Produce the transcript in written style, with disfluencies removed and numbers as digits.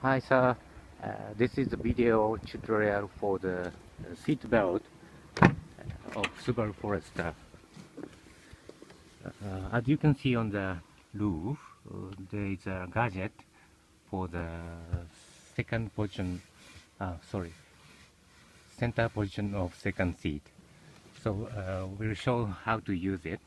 Hi sir, this is the video tutorial for the seat belt of Subaru Forester. As you can see on the roof, there is a gadget for the second position, center position of second seat. So we'll show how to use it.